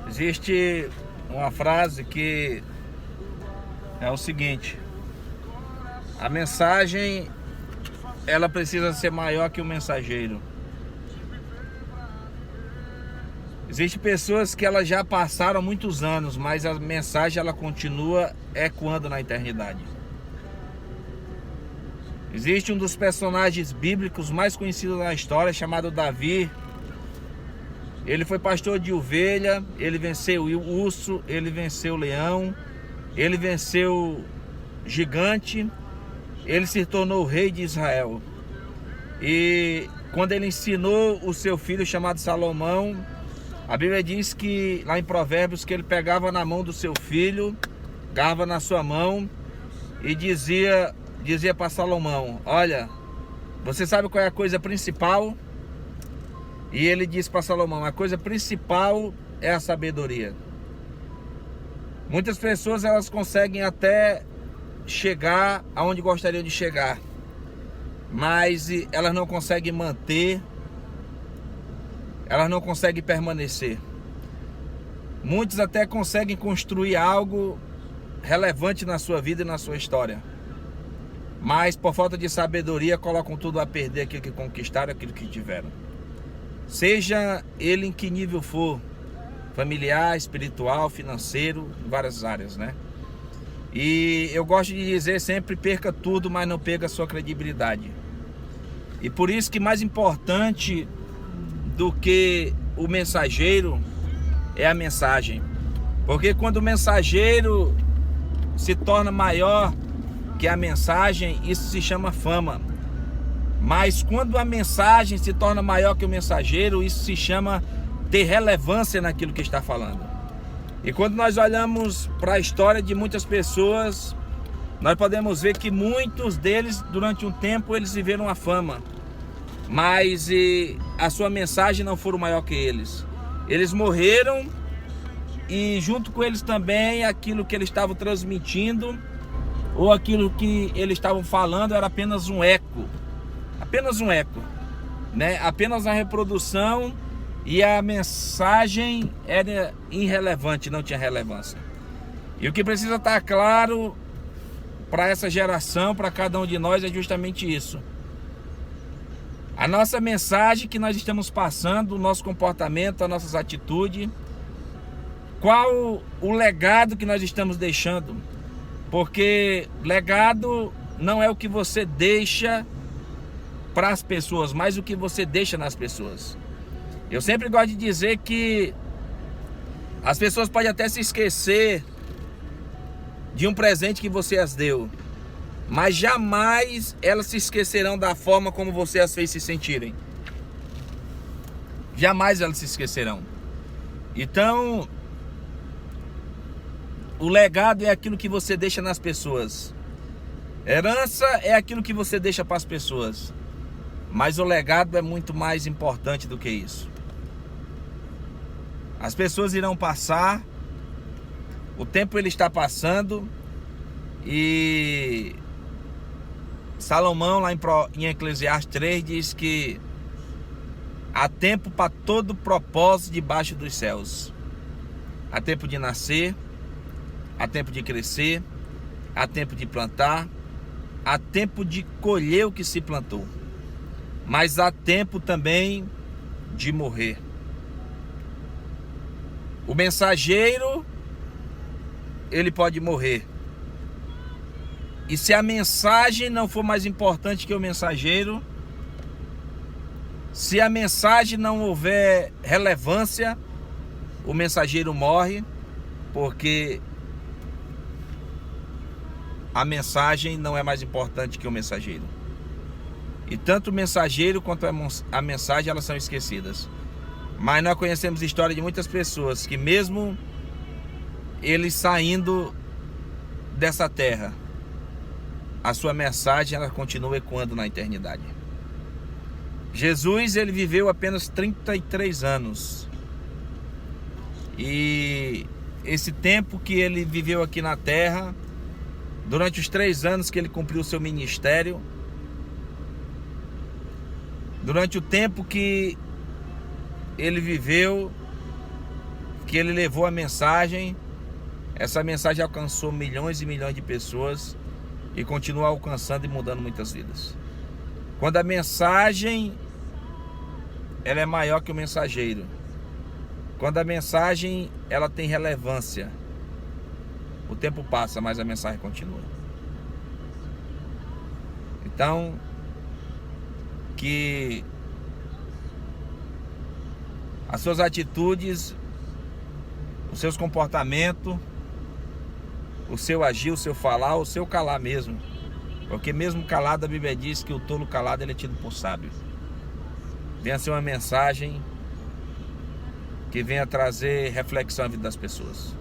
Existe uma frase que é o seguinte: a mensagem ela precisa ser maior que o mensageiro. Existem pessoas que elas já passaram muitos anos, mas a mensagem ela continua ecoando na eternidade. Existe um dos personagens bíblicos mais conhecidos na história, chamado Davi. Ele foi pastor de ovelha, ele venceu o urso, ele venceu o leão, ele venceu o gigante, ele se tornou rei de Israel. E quando ele ensinou o seu filho chamado Salomão, a Bíblia diz que, lá em Provérbios, que ele pegava na mão do seu filho, dava na sua mão e dizia para Salomão: olha, você sabe qual é a coisa principal? E ele disse para Salomão: a coisa principal é a sabedoria. Muitas pessoas elas conseguem até chegar aonde gostariam de chegar, mas elas não conseguem manter, elas não conseguem permanecer. Muitos até conseguem construir algo relevante na sua vida e na sua história, mas por falta de sabedoria colocam tudo a perder, aquilo que conquistaram, aquilo que tiveram. Seja ele em que nível for, familiar, espiritual, financeiro, em várias áreas, né? E eu gosto de dizer sempre: perca tudo, mas não perca a sua credibilidade. E por isso que mais importante do que o mensageiro é a mensagem. Porque quando o mensageiro se torna maior que a mensagem, isso se chama fama. Mas quando a mensagem se torna maior que o mensageiro, isso se chama ter relevância naquilo que está falando. E quando nós olhamos para a história de muitas pessoas, nós podemos ver que muitos deles, durante um tempo, eles viveram a fama, mas a sua mensagem não foi maior que eles. Eles morreram e junto com eles também aquilo que eles estavam transmitindo ou aquilo que eles estavam falando era apenas um eco. Apenas um eco, né? Apenas a reprodução, e a mensagem era irrelevante, não tinha relevância. E o que precisa estar claro para essa geração, para cada um de nós, é justamente isso. A nossa mensagem que nós estamos passando, o nosso comportamento, as nossas atitudes, qual o legado que nós estamos deixando? Porque legado não é o que você deixa para as pessoas, mas o que você deixa nas pessoas. Eu sempre gosto de dizer que as pessoas podem até se esquecer de um presente que você as deu, mas jamais elas se esquecerão da forma como você as fez se sentirem. Jamais elas se esquecerão. Então, o legado é aquilo que você deixa nas pessoas. Herança é aquilo que você deixa para as pessoas. Mas o legado é muito mais importante do que isso. As pessoas irão passar, o tempo ele está passando, e Salomão lá em Eclesiastes 3 diz que há tempo para todo propósito debaixo dos céus. Há tempo de nascer, há tempo de crescer, há tempo de plantar, há tempo de colher o que se plantou. Mas há tempo também de morrer. O mensageiro, ele pode morrer. E se a mensagem não for mais importante que o mensageiro, se a mensagem não houver relevância, o mensageiro morre, porque a mensagem não é mais importante que o mensageiro. E tanto o mensageiro quanto a mensagem, elas são esquecidas. Mas nós conhecemos a história de muitas pessoas que, mesmo eles saindo dessa terra, a sua mensagem ela continua ecoando na eternidade. Jesus, ele viveu apenas 33 anos. E esse tempo que ele viveu aqui na terra, durante os 3 anos que ele cumpriu o seu ministério, durante o tempo que ele viveu, que ele levou a mensagem, essa mensagem alcançou milhões e milhões de pessoas e continua alcançando e mudando muitas vidas. Quando a mensagem ela é maior que o mensageiro, quando a mensagem ela tem relevância, o tempo passa, mas a mensagem continua. Então, que as suas atitudes, os seus comportamentos, o seu agir, o seu falar, o seu calar mesmo, porque mesmo calado a Bíblia diz que o tolo calado ele é tido por sábio. Venha ser uma mensagem que venha trazer reflexão à vida das pessoas.